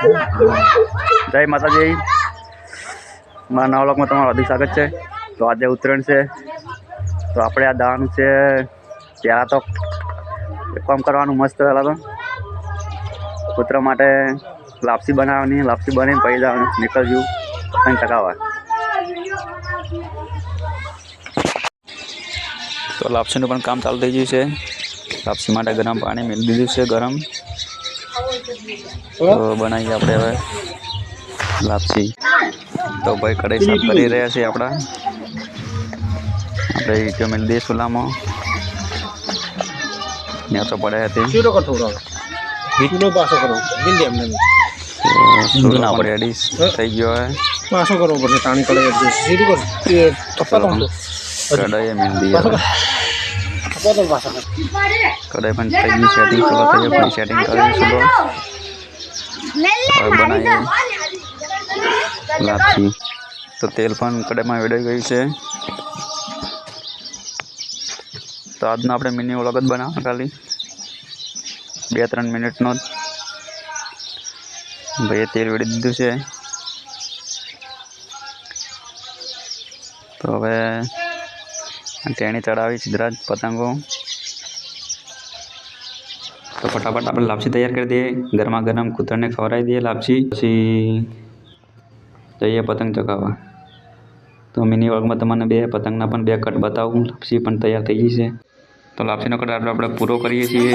જય માતાજી, મારા નવા વ્લોગમાં તમારું હાર્દિક સ્વાગત છે। તો આજે ઉત્તરાયણ છે, તો આપણે આ દાવાનું છે। ત્યાં તો એક કામ કરવાનું મસ્ત પહેલાં તો પુત્ર માટે લાપસી બનાવવાની, લાપસી બનીને પછી જવાનું નીકળજું પતંગ ચગાવવા। તો લાપસીનું પણ કામ ચાલુ થઈ ગયું છે। લાપસી માટે ગરમ પાણી મેળવી દીધું છે ગરમ। તો બનાવીએ આપણે હવે લાપસી। તો ભાઈ કઢાઈ સાફ કરી રહ્યા છીએ આપણે ઈટો મેળવી દઈએ ચૂલામાં। ત્યાં તો પડે હતી ચૂલો પણ રેડી થઈ ગયો હે। કઢાઈ મેળવી દઈએ, કઢાઈ પણ થઈ ગઈ સેટિંગ, ચૂલો થઈ ગયો પછી સેટિંગ કરી ચૂલો હવે બનાવીએ લાપસી। તો તેલ પણ કઢાઈમાં વેડાઈ ગયું છે। તો આજનો આપણે મિની વ્લોગ જ બનાવવાનો, ખાલી 2-3 મિનિટનો જ। ભાઈએ તેલ વેડી દીધું છે। તો હવે ટેણી ચડાવી સિદ્ધરાજ પતંગો। તો ફટાફટ આપણે લાપસી તૈયાર કરી દઈએ, ગરમા ગરમ કૂતરને ખવડાવી દઈએ લાપસી, પછી જઈએ પતંગ ચગાવવા। તો મિની વ્લોગમાં તમને 2 પતંગના પણ 2 કટ બતાવું। લાપસી પણ તૈયાર થઈ ગઈ છે। તો લાપસીનો કટ આપણે પૂરો કરીએ છીએ।